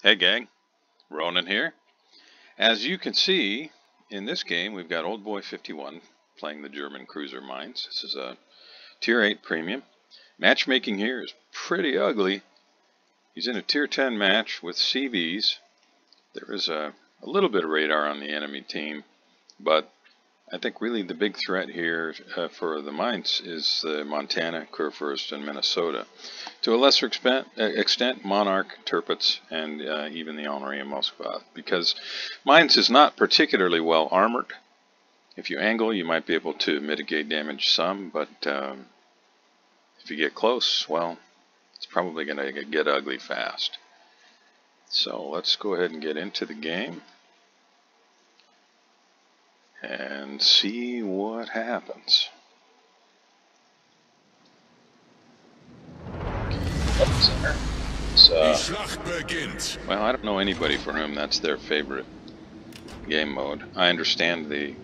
Hey gang, Ronan here. As you can see, in this game we've got oldboy51 playing the German cruiser Mainz. This is a tier 8 premium. Matchmaking here is pretty ugly. He's in a tier 10 match with CVs. There is a little bit of radar on the enemy team, but I think really the big threat here for the Mainz is Montana, Kurfürst, and Minnesota. To a lesser extent, Monarch, Tirpitz, and even the Henri and Moskva, because Mainz is not particularly well armored. If you angle, you might be able to mitigate damage some, but if you get close, well, it's probably going to get ugly fast. So let's go ahead and get into the game and see what happens. Well, I don't know anybody for whom that's their favorite game mode. I understand the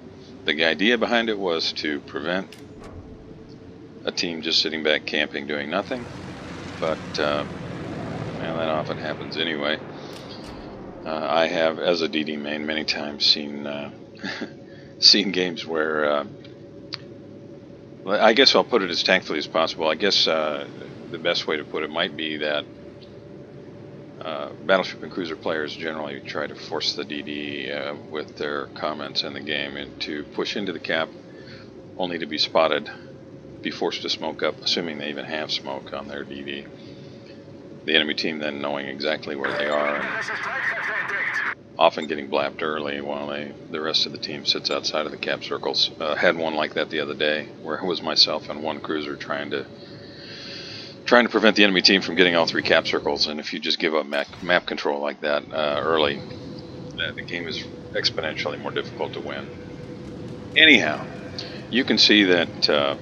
idea behind it was to prevent a team just sitting back camping doing nothing, but well, that often happens anyway. I have, as a DD main, many times seen seen games where I guess I'll put it as tactfully as possible. I guess the best way to put it might be that battleship and cruiser players generally try to force the DD with their comments in the game and to push into the cap only to be spotted, be forced to smoke up, assuming they even have smoke on their DD. The enemy team then knowing exactly where they are and often getting blapped early while the rest of the team sits outside of the cap circles. Had one like that the other day where it was myself and one cruiser trying to prevent the enemy team from getting all 3 cap circles, and if you just give up map control like that early, the game is exponentially more difficult to win. Anyhow, you can see that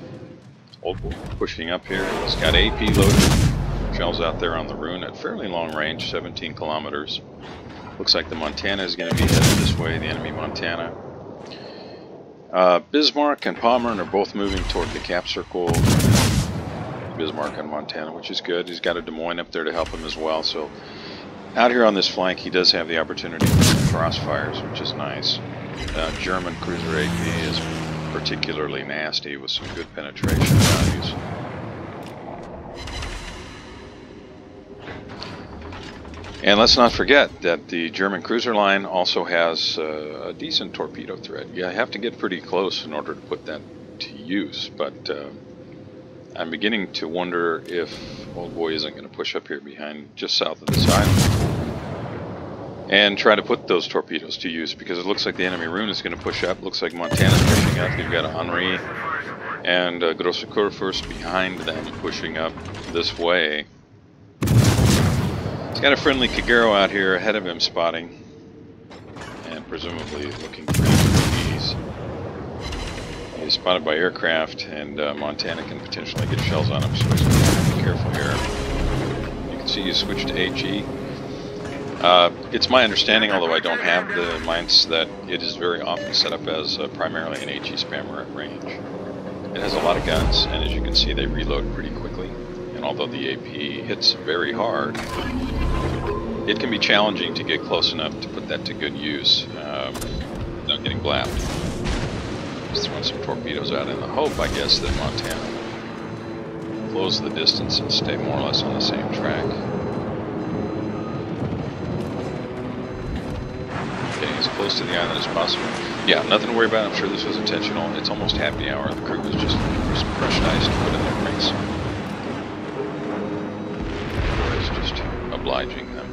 Oldboy pushing up here. He's got AP loaded, shells out there on the Rune at fairly long range, 17 kilometers. Looks like the Montana is going to be headed this way, the enemy Montana. Bismarck and Pommern are both moving toward the cap circle. Bismarck and Montana, which is good. He's got a Des Moines up there to help him as well. So out here on this flank, he does have the opportunity for some crossfires, which is nice. German cruiser AP is particularly nasty with some good penetration values. And let's not forget that the German cruiser line also has a decent torpedo threat. You have to get pretty close in order to put that to use, but I'm beginning to wonder if Oldboy isn't going to push up here behind, just south of this island, and try to put those torpedoes to use, because it looks like the enemy Rune is going to push up. Looks like Montana's pushing up. You've got Henri and Grosse Kurfürst behind them pushing up this way. He's got a friendly Kagero out here ahead of him spotting, and presumably looking for enemies. He's spotted by aircraft, and Montana can potentially get shells on him, so he's going to be careful here. You can see he switched to HE. It's my understanding, although I don't have the Mainz, that it is very often set up as primarily an HE spammer at range. It has a lot of guns, and as you can see, they reload pretty quickly. And although the AP hits very hard, it can be challenging to get close enough to put that to good use without getting blapped. Just throwing some torpedoes out in the hope, I guess, that Montana will close the distance and stay more or less on the same track. Getting as close to the island as possible. Yeah, nothing to worry about. I'm sure this was intentional. It's almost happy hour. The crew was just looking for some crushed ice to put in their drinks. It's just obliging them.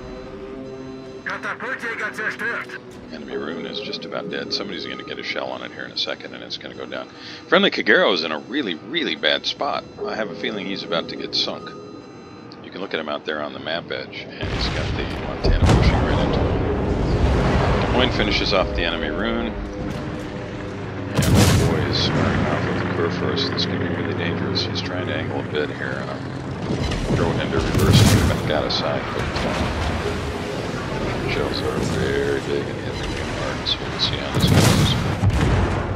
Enemy Rune is just about dead. Somebody's going to get a shell on it here in a second, and it's going to go down. Friendly Kagero is in a really, really bad spot. I have a feeling he's about to get sunk. You can look at him out there on the map edge, and he's got the Montana pushing right into him. Des Moines finishes off the enemy Rune. And Oldboy is squaring off with the Kurfürst. This can be really dangerous. He's trying to angle a bit here. Throw it into reverse and back out of sight, but shells are very big and hit really hard, so you can see how this goes.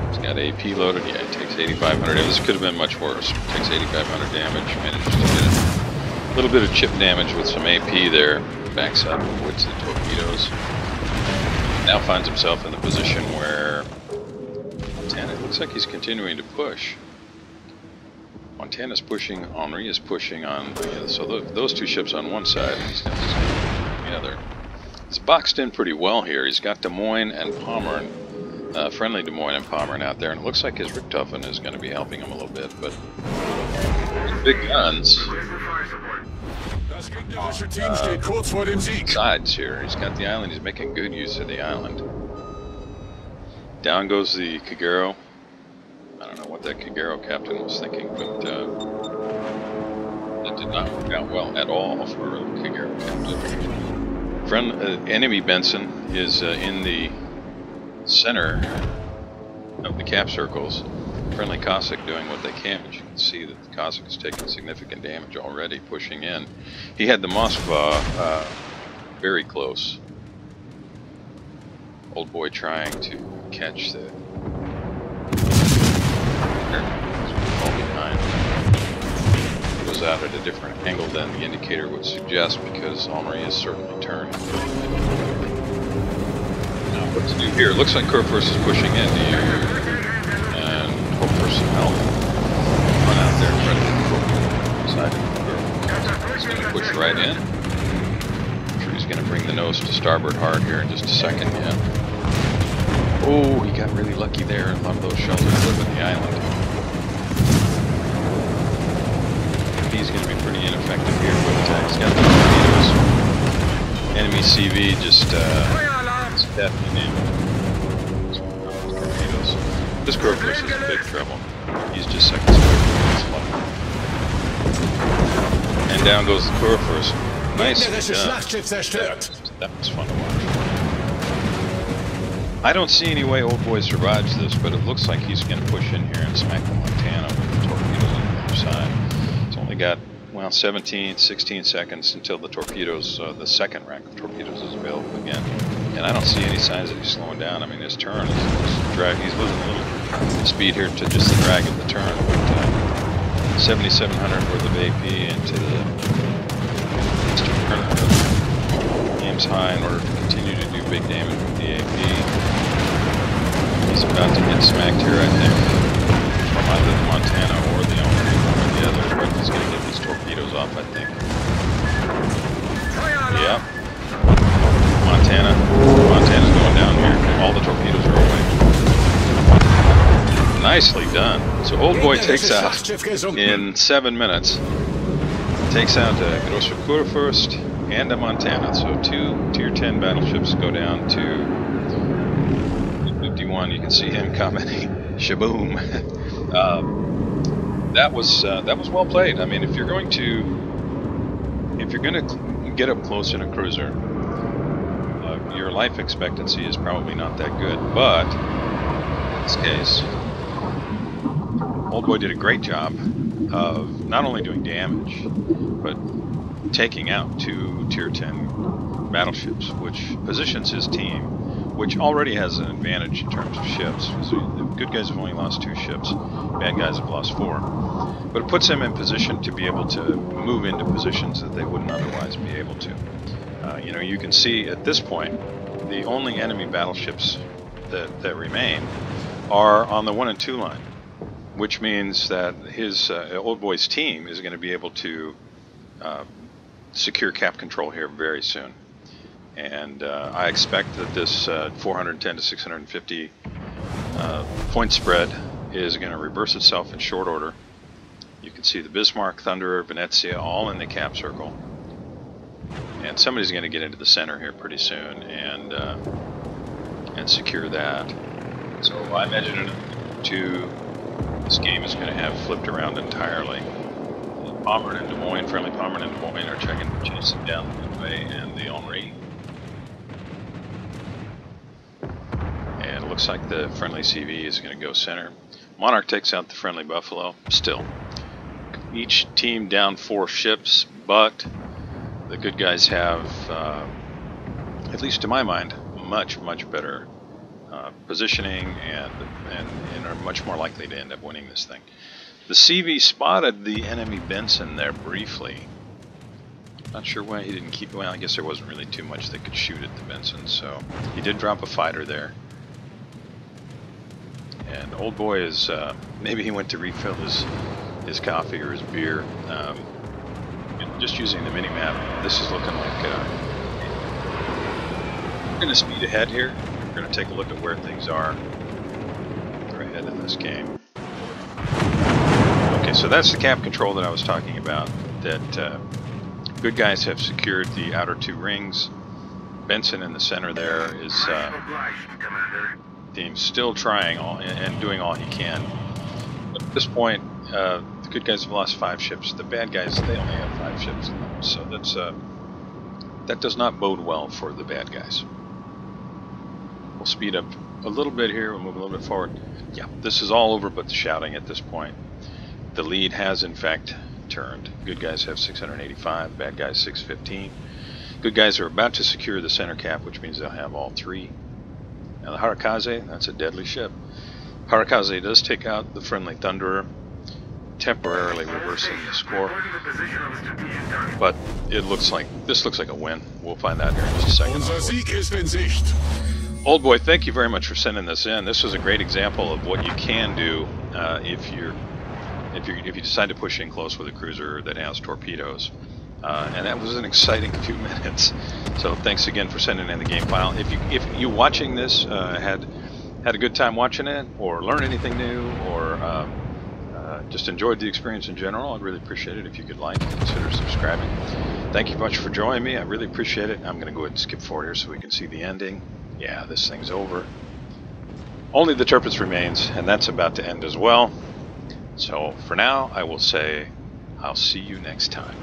He's got AP loaded. Yeah, it takes 8,500. This could have been much worse. It takes 8,500 damage. Manages to get a little bit of chip damage with some AP there. backs up, avoids the torpedoes. Now finds himself in the position where Montana, it looks like he's continuing to push. Montana's pushing, Henri is pushing on, so those two ships on one side, and he's got this on the other. He's boxed in pretty well here. He's got Des Moines and Pommern, friendly Des Moines and Pommern out there, and it looks like his Richthofen is going to be helping him a little bit, but big guns. Sides here. He's got the island. He's making good use of the island. Down goes the Kagero. I don't know what that Kagero captain was thinking, but that did not work out well at all for the Kagero captain. Enemy Benson is in the center of the cap circles. Friendly Cossack doing what they can, but you can see that the Cossack is taking significant damage already, pushing in. He had the Moskva very close. Old boy trying to catch the fall behind. It goes out at a different angle than the indicator would suggest because Henri is certainly turned. Now what to do here? It looks like Kurfürst is pushing in. Do you hope for some help? Run out there and try to get the side of the He's going to push right in. I'm sure he's going to bring the nose to starboard hard here in just a second. Yeah. Oh, he got really lucky there. A lot of those shells are flipping the island. He's going to be pretty ineffective here, but he's got the torpedoes. Enemy CV just definitely named torpedoes. This Kurfürst is in big trouble. He's just seconds away from his life. And down goes the Kurfürst. Nice. That was fun to watch. I don't see any way Old Boy survives this, but it looks like he's going to push in here and smack the Montana with the torpedoes on the other side. It's only got, well, 17, 16 seconds until the torpedoes, the second rack of torpedoes is available again. And I don't see any signs that he's slowing down. I mean, his turn is dragging. He's losing a little speed here to just the drag of the turn. But 7,700 worth of AP into the turn. Aims high in order to continue to do big damage with the AP. He's about to get smacked here, I think, from either the Montana or the Henri, one or the other. But he's going to get these torpedoes off, I think. Yeah. Montana's going down here. All the torpedoes are away. Nicely done. So Old Boy takes out in 7 minutes. Takes out a Großer Kurfürst and a Montana. So 2 Tier 10 battleships go down to 51. You can see him commenting, "Shaboom!" That was well played. I mean, if you're going to get up close in a cruiser, your life expectancy is probably not that good. But in this case, Old Boy did a great job of not only doing damage, but taking out 2 Tier 10 battleships, which positions his team, which already has an advantage in terms of ships. So the good guys have only lost 2 ships, bad guys have lost 4. But it puts them in position to be able to move into positions that they wouldn't otherwise be able to. You can see at this point, the only enemy battleships that remain are on the 1 and 2 line, which means that his Old Boy's team is going to be able to secure cap control here very soon. And I expect that this 410 to 650 point spread is going to reverse itself in short order. You can see the Bismarck, Thunderer, Venezia all in the cap circle. And somebody's going to get into the center here pretty soon and secure that. So I imagine this game is going to have flipped around entirely. Pommern and Des Moines, friendly Pommern and Des Moines are chasing down the Midway and the Henri. And it looks like the friendly CV is going to go center. Monarch takes out the friendly Buffalo. Still, each team down 4 ships, but the good guys have, at least to my mind, much better positioning and are much more likely to end up winning this thing. The CV spotted the enemy Benson there briefly, Not sure why he didn't keep. Well, I guess there wasn't really too much that could shoot at the Benson, so he did drop a fighter there. And old boy is maybe he went to refill his coffee or his beer. Just using the mini map, this is looking like we're going to speed ahead here. We're going to take a look at where things are. We're ahead in this game. Okay, so that's the cap control that I was talking about. That good guys have secured the outer two rings. Benson in the center there is team still trying and doing all he can. But at this point, the good guys have lost 5 ships. The bad guys, they only have 5 ships left. So that's that does not bode well for the bad guys. We'll speed up a little bit here. We'll move a little bit forward. Yeah, this is all over but the shouting at this point. The lead has in fact turned. Good guys have 685, bad guys 615. Good guys are about to secure the center cap, which means they'll have all 3. Now the Harakaze, that's a deadly ship. Harakaze does take out the friendly Thunderer, temporarily reversing the score. But it looks like, this looks like a win. We'll find out here in just a second. Unser Sieg ist in Sicht. Old boy, thank you very much for sending this in. This was a great example of what you can do if you decide to push in close with a cruiser that has torpedoes. And that was an exciting few minutes. So thanks again for sending in the game file. If you watching this had a good time watching it, or learned anything new, or just enjoyed the experience in general, I'd really appreciate it if you could like and consider subscribing. Thank you much for joining me. I really appreciate it. I'm going to go ahead and skip forward here so we can see the ending. Yeah, this thing's over. Only the Tirpitz remains, and that's about to end as well. So for now, I will say I'll see you next time.